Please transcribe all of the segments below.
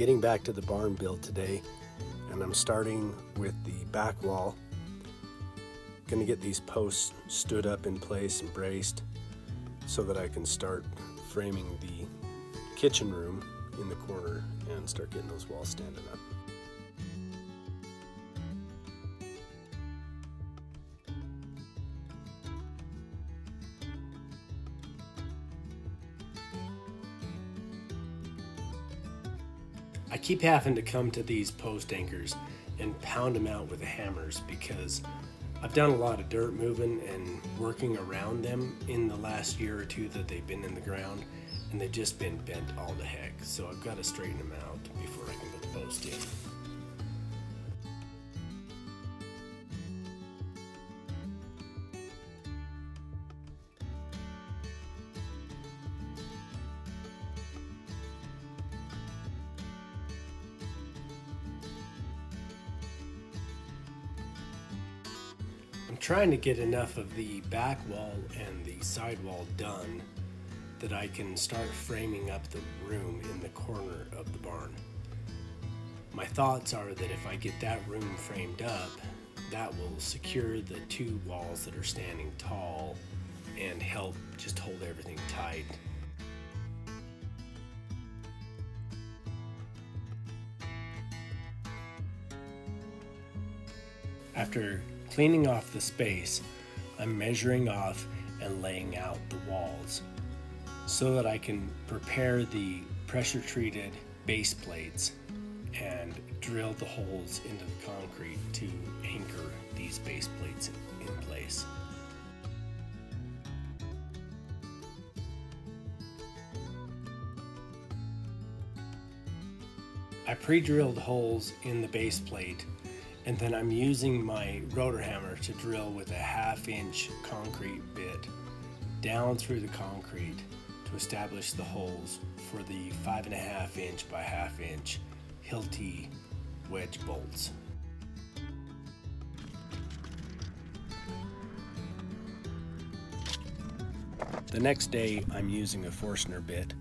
Getting back to the barn build today, and I'm starting with the back wall. Gonna get these posts stood up in place and braced so that I can start framing the kitchen room in the corner and start getting those walls standing up. I keep having to come to these post anchors and pound them out with the hammers because I've done a lot of dirt moving and working around them in the last year or two that they've been in the ground, and they've just been bent all to heck. So I've got to straighten them out before I can put the post in. I'm trying to get enough of the back wall and the side wall done that I can start framing up the room in the corner of the barn. My thoughts are that if I get that room framed up, that will secure the two walls that are standing tall and help just hold everything tight. After cleaning off the space, I'm measuring off and laying out the walls so that I can prepare the pressure treated base plates and drill the holes into the concrete to anchor these base plates in place. I pre-drilled holes in the base plate, and then I'm using my rotor hammer to drill with a 1/2 inch concrete bit down through the concrete to establish the holes for the 5.5 inch by 1/2 inch Hilti wedge bolts. The next day I'm using a Forstner bit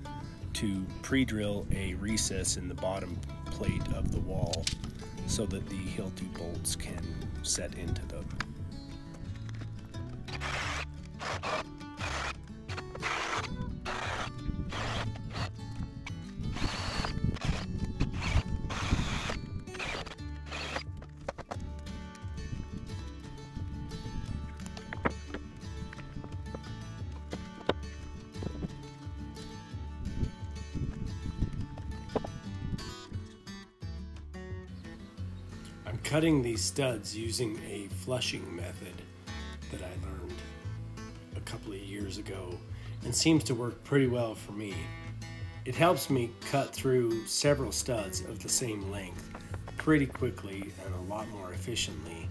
to pre-drill a recess in the bottom plate of the wall so that the Hilti bolts can set into them. I'm cutting these studs using a flushing method that I learned a couple of years ago and seems to work pretty well for me. It helps me cut through several studs of the same length pretty quickly and a lot more efficiently.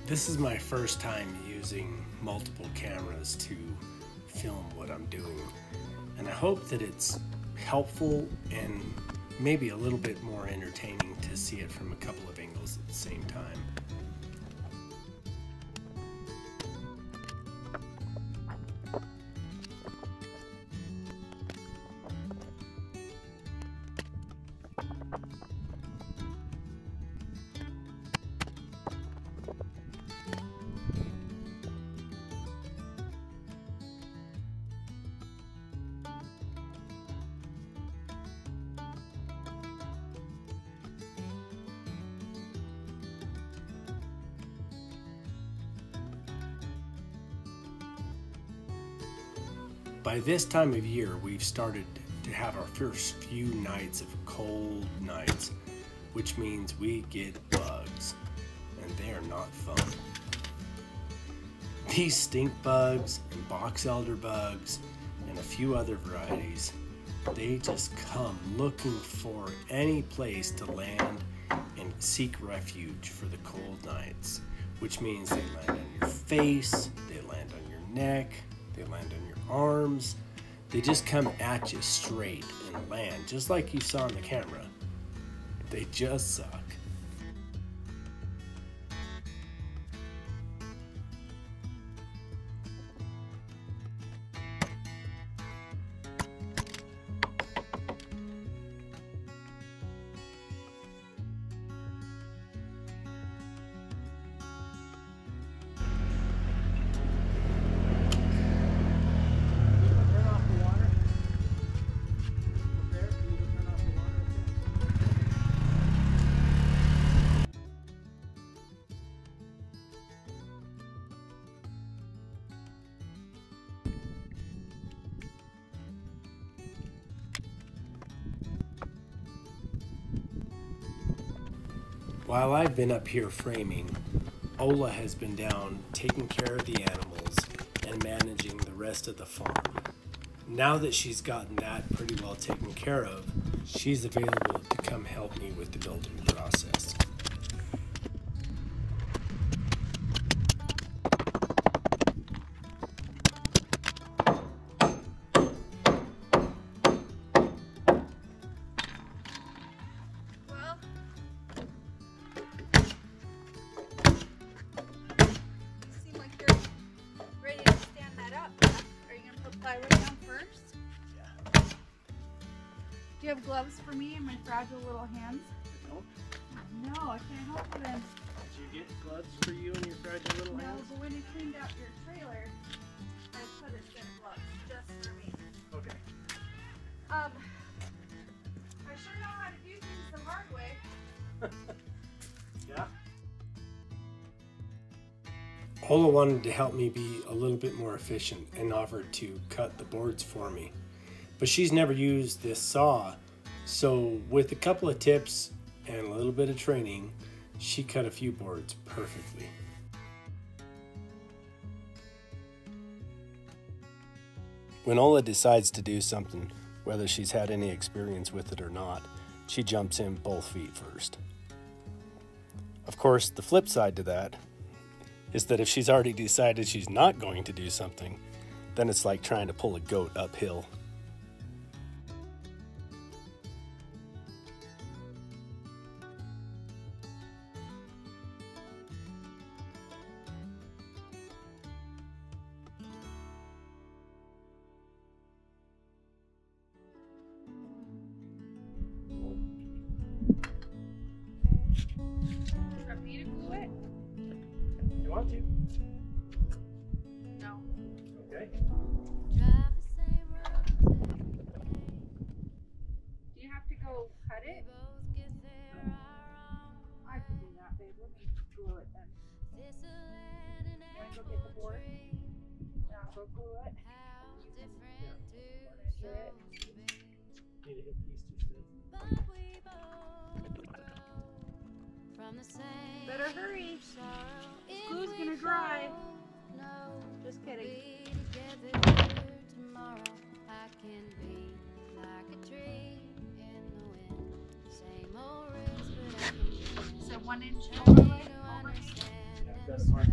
This is my first time using multiple cameras to film what I'm doing, and I hope that it's helpful and maybe a little bit more entertaining to see it from a couple of angles at the same time. By this time of year, we've started to have our first few nights of cold nights, which means we get bugs, and they are not fun. These stink bugs and box elder bugs and a few other varieties, they just come looking for any place to land and seek refuge for the cold nights, which means they land on your face, they land on your neck, they land on your arms. They just come at you straight and land, just like you saw on the camera. They just suck. While I've been up here framing, Ola has been down taking care of the animals and managing the rest of the farm. Now that she's gotten that pretty well taken care of, she's available to come help me with the building process. Do you have gloves for me and my fragile little hands? No. No, I can't help it then. Did you get gloves for you and your fragile little hands? No, but when you cleaned out your trailer, I put a set of gloves just for me. Okay. I sure know how to do things the hard way. Yeah? Ola wanted to help me be a little bit more efficient and offered to cut the boards for me. But she's never used this saw, so with a couple of tips and a little bit of training, she cut a few boards perfectly. When Ola decides to do something, whether she's had any experience with it or not, she jumps in both feet first. Of course, the flip side to that is that if she's already decided she's not going to do something, then it's like trying to pull a goat uphill. You want to? No. Okay. Do you have to go cut it? I can do that, babe. Let me glue it then. You want to go get the board? Yeah, go glue it. Do it. Need to hit these two things. Better hurry. Glue's gonna dry. Just kidding. So 1 inch overlay. Yeah, I've got it marked.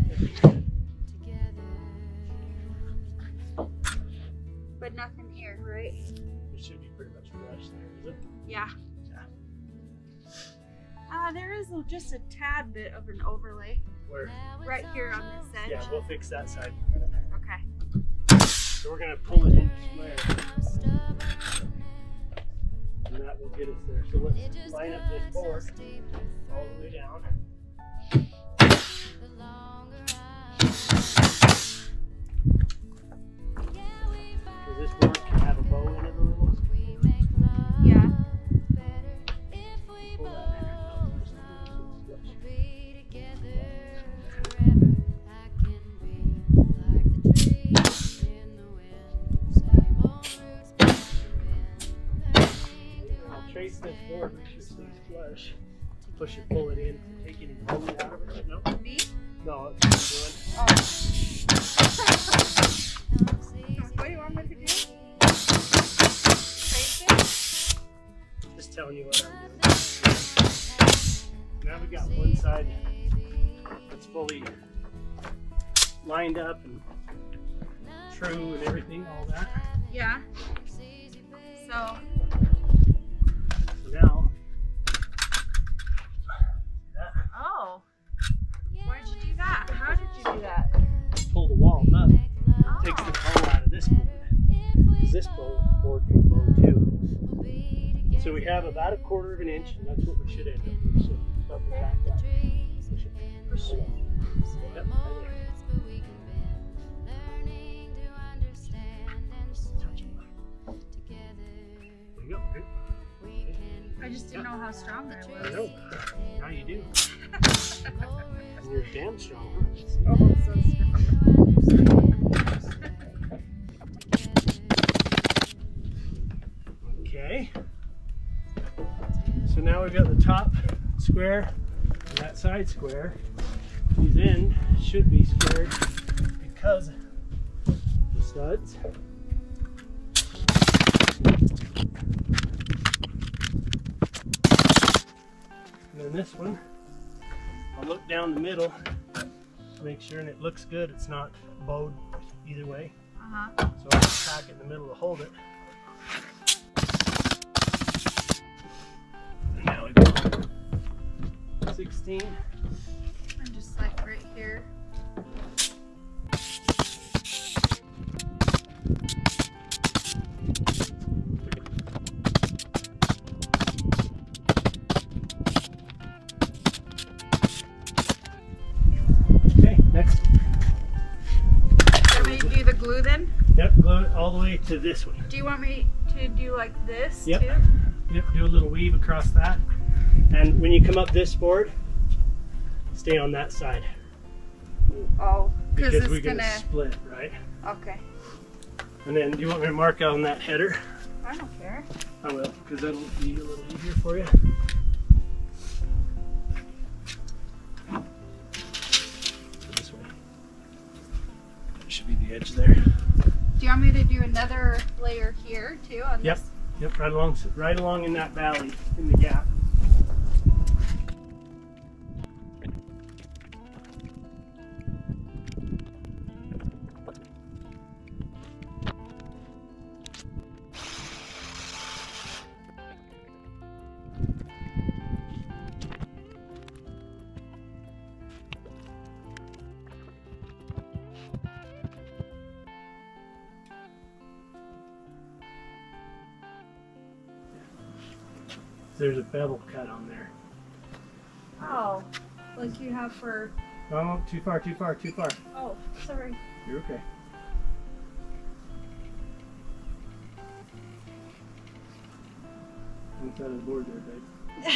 But nothing here, right? It should be pretty much flush there, is it? Yeah. Yeah. There is just a tad bit of an overlay. Where? Right here on this edge. Yeah, we'll fix that side. Okay. So we're going to pull it in square. And that will get us there. So let's line up this board all the way down. Does this board can have a bow in it a little? Yeah. Pull that there. Trace this board, make sure it stays flush. Push it, pull it in, take any bone out of it. No? Me? No, that's what I'm doing. What do you want me to do? Trace it? Just telling you what I'm doing. Now we got one side that's fully lined up and true and everything, all that. Yeah. So now, oh, where'd you do that? How did you do that? pull the wall up, Oh. takes the bow out of this board, because this board can bow too. So we have about 1/4 of an inch, and that's what we should end up with. So up and back up. Push it. Push it. Yep, right there. Touch it. There you go. Good. I just didn't know how strong I I was. know. Now you do. And you're damn strong, huh? Oh, so Okay. So now we've got the top square and that side square. These ends should be squared because of the studs. And then this one, I'll look down the middle to make sure, and it looks good. It's not bowed either way. So I'll just tack it in the middle to hold it. And now we go 16. I'm just like right here. Okay, next. Want me to do the glue then? Yep, glue it all the way to this one. Do you want me to do like this Yep. too? Yep, do a little weave across that. And when you come up this board, stay on that side. Oh, Because it's we're gonna gonna. split, right? Okay. And then do you want me to mark on that header? I don't care. I will, because that'll be a little easier for you. This way. That should be the edge there. Do you want me to do another layer here too on Yep. this? Yep, right along in that valley, in the gap. There's a bevel cut on there. Oh, like you have for. No, too far, too far, too far. Oh, sorry. You're okay. Inside of the board there, babe.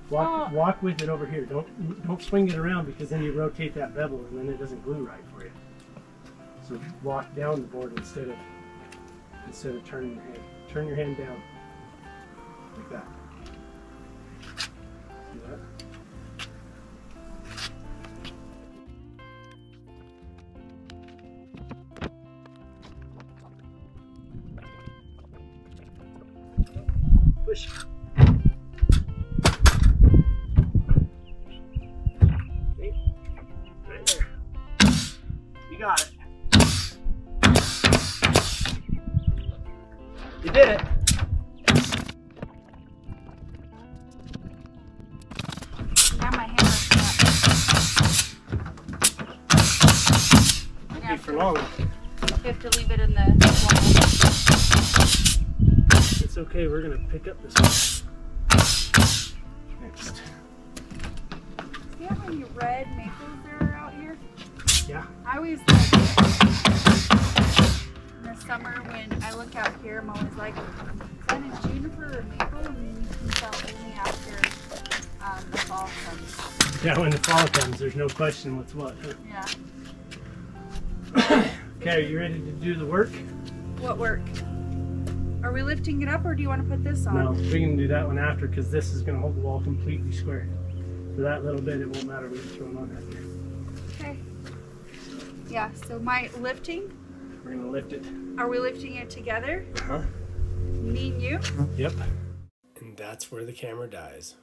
Walk with it over here. Don't swing it around, because then you rotate that bevel and then it doesn't glue right for you. So walk down the board instead of turning your hand. Turn your hand down. Like that. See that? Push. See? Right there. You got it. You did it. Now my hammer's cut. Be for long. You have to leave it in the It's okay, we're gonna pick up this one. Next. Do you have any red maples that are out here? Yeah. I always like in the summer when I look out here, I'm always like, is that a juniper or maple? And you can tell only after the fall comes. Yeah, when the fall comes, there's no question what's what. Huh? Yeah. Okay, are you ready to do the work? What work? Are we lifting it up, or do you want to put this on? No, we can do that one after, because this is going to hold the wall completely square. For that little bit, it won't matter what you throw it on after. Okay. Yeah, so my lifting, We're going to lift it. are we lifting it together? Uh-huh. Me and you? Yep. And that's where the camera dies.